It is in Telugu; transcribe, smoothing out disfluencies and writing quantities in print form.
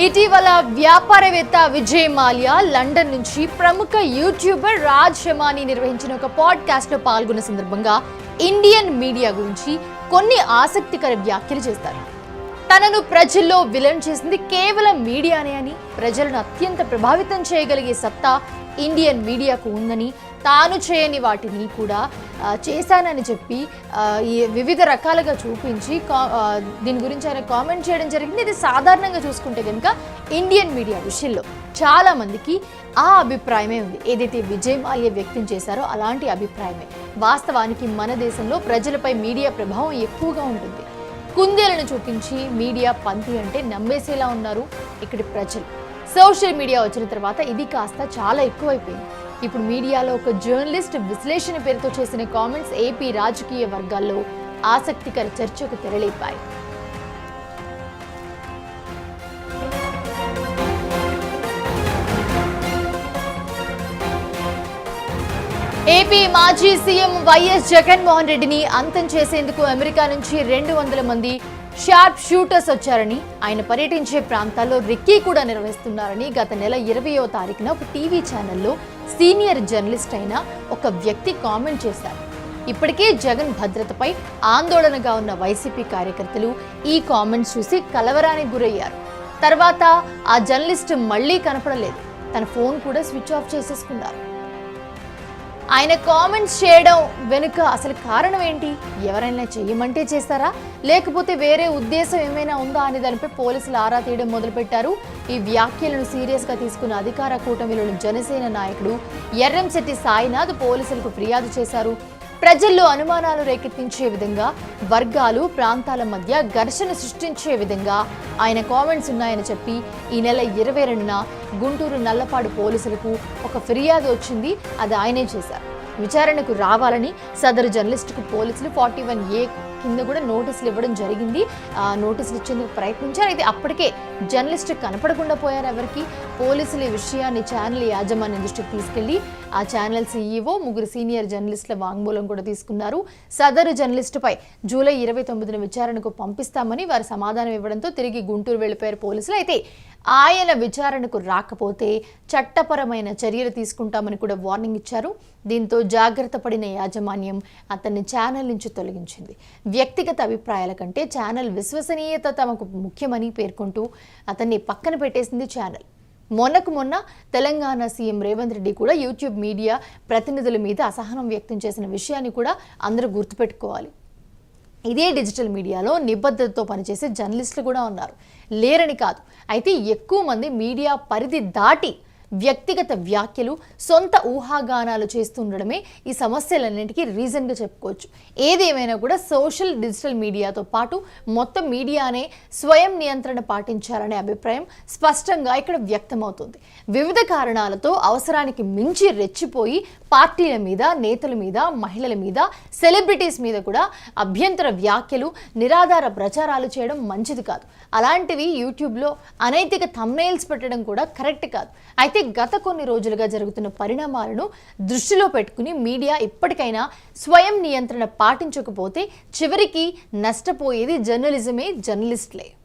ఇటీవల వ్యాపారవేత్త విజయ్ మాల్యా లండన్ నుంచి ప్రముఖ యూట్యూబర్ రాజ్ షమానీ నిర్వహించిన ఒక పాడ్కాస్ట్ లో పాల్గొన్న సందర్భంగా ఇండియన్ మీడియా గురించి కొన్ని ఆసక్తికర వ్యాఖ్యలు చేస్తారు. తనను ప్రజల్లో విలన్ చేసింది కేవలం మీడియానే అని, ప్రజలను అత్యంత ప్రభావితం చేయగలిగే సత్తా ఇండియన్ మీడియాకు ఉందని, తాను చేయని వాటిని కూడా చేశానని చెప్పి వివిధ రకాలుగా చూపించి దీని గురించి ఆయన కామెంట్ చేయడం జరిగింది. ఇది సాధారణంగా చూసుకుంటే కనుక ఇండియన్ మీడియా విషయంలో చాలా మందికి ఆ అభిప్రాయమే ఉంది. ఏదైతే విజయ్ మాల్యా వ్యక్తం చేశారో అలాంటి అభిప్రాయమే. వాస్తవానికి మన దేశంలో ప్రజలపై మీడియా ప్రభావం ఎక్కువగా ఉంటుంది. కుందేలను చూపించి మీడియా పంతి అంటే నమ్మేసేలా ఉన్నారు ఇక్కడి ప్రజలు. సోషల్ మీడియా వచ్చిన తర్వాత ఇది కాస్త చాలా ఎక్కువైపోయింది. ఇప్పుడు మీడియాలో ఒక జర్నలిస్ట్ విశ్లేషణ పేరుతో చేసిన కామెంట్స్ ఏపీ రాజకీయ వర్గాల్లో ఆసక్తికర చర్చకు తెరలేపాయి. ఏపీ మాజీ సీఎం వైఎస్ జగన్మోహన్ రెడ్డిని అంతం చేసేందుకు అమెరికా నుంచి 200 మంది షార్ప్ షూటర్స్ వచ్చారని, ఆయన పర్యటించే ప్రాంతాల్లో రెక్కీ కూడా నిర్వహిస్తున్నారని గత నెల 20వ తారీఖున ఒక టీవీ ఛానల్లో సీనియర్ జర్నలిస్ట్ అయిన ఒక వ్యక్తి కామెంట్ చేశారు. ఇప్పటికే జగన్ భద్రతపై ఆందోళనగా ఉన్న వైసీపీ కార్యకర్తలు ఈ కామెంట్స్ చూసి కలవరానికి గురయ్యారు. తర్వాత ఆ జర్నలిస్ట్ మళ్లీ కనపడలేదు. తన ఫోన్ కూడా స్విచ్ ఆఫ్ చేసేసుకున్నారు. ఆయన కామెంట్స్ చేయడం వెనుక అసలు కారణం ఏంటి? ఎవరైనా చెయ్యమంటే చేస్తారా, లేకపోతే వేరే ఉద్దేశం ఏమైనా ఉందా అనే దానిపై పోలీసులు ఆరా తీయడం మొదలుపెట్టారు. ఈ వ్యాఖ్యలను సీరియస్ గా తీసుకున్న అధికార కూటమిలోని జనసేన నాయకుడు ఎర్రంశెట్టి సాయినాథ్ పోలీసులకు ఫిర్యాదు చేశారు. ప్రజల్లో అనుమానాలు రేకెత్తించే విధంగా, వర్గాలు ప్రాంతాల మధ్య ఘర్షణ సృష్టించే విధంగా ఆయన కామెంట్స్ ఉన్నాయని చెప్పి ఈ నెల 22న గుంటూరు నల్లపాడు పోలీసులకు ఒక ఫిర్యాదు వచ్చింది. అది ఆయనే చేశారు. విచారణకు రావాలని సదరు జర్నలిస్టుకు పోలీసులు 41A కింద కూడా నోటీసులు ఇవ్వడం జరిగింది. నోటీసులు ఇచ్చేందుకు ప్రయత్నించారు. అయితే అప్పటికే జర్నలిస్ట్ కనపడకుండా పోయారు. ఎవరికి పోలీసులు ఈ విషయాన్ని ఛానల్ యాజమాన్యం దృష్టికి తీసుకెళ్లి ఆ ఛానల్ CEO 3 సీనియర్ జర్నలిస్టుల వాంగ్మూలం కూడా తీసుకున్నారు. సదరు జర్నలిస్టుపై జూలై 29న విచారణకు పంపిస్తామని వారు సమాధానం ఇవ్వడంతో తిరిగి గుంటూరు వెళ్లిపోయారు పోలీసులు. అయితే ఆయన విచారణకు రాకపోతే చట్టపరమైన చర్యలు తీసుకుంటామని కూడా వార్నింగ్ ఇచ్చారు. దీంతో జాగ్రత్త పడిన యాజమాన్యం అతన్ని ఛానల్ నుంచి తొలగించింది. వ్యక్తిగత అభిప్రాయాల కంటే ఛానల్ విశ్వసనీయత తమకు ముఖ్యమని పేర్కొంటూ అతన్ని పక్కన పెట్టేసింది ఛానల్. మొన్న తెలంగాణ సీఎం రేవంత్ రెడ్డి కూడా యూట్యూబ్ మీడియా ప్రతినిధుల మీద అసహనం వ్యక్తం చేసిన విషయాన్ని కూడా అందరూ గుర్తుపెట్టుకోవాలి. ఇదే డిజిటల్ మీడియాలో నిబద్ధతతో పనిచేసే జర్నలిస్టులు కూడా ఉన్నారు, లేరని కాదు. అయితే ఎక్కువ మంది మీడియా పరిధి దాటి వ్యక్తిగత వ్యాఖ్యలు, సొంత ఊహాగానాలు చేస్తుండడమే ఈ సమస్యలన్నింటికీ రీజన్గా చెప్పుకోవచ్చు. ఏదేమైనా కూడా సోషల్ డిజిటల్ మీడియాతో పాటు మొత్తం మీడియానే స్వయం నియంత్రణ పాటించాలనే అభిప్రాయం స్పష్టంగా ఇక్కడ వ్యక్తమవుతుంది. వివిధ కారణాలతో అవసరానికి మించి రెచ్చిపోయి పార్టీల మీద, నేతల మీద, మహిళల మీద, సెలబ్రిటీస్ మీద కూడా అభ్యంతర వ్యాఖ్యలు, నిరాధార ప్రచారాలు చేయడం మంచిది కాదు. అలాంటివి యూట్యూబ్లో అనైతిక థంబ్నెయిల్స్ పెట్టడం కూడా కరెక్ట్ కాదు. అయితే గత కొన్ని రోజులుగా జరుగుతున్న పరిణామాలను దృష్టిలో పెట్టుకుని మీడియా ఇప్పటికైనా స్వయం నియంత్రణ పాటించకపోతే చివరికి నష్టపోయేది జర్నలిజమే, జర్నలిస్టులే.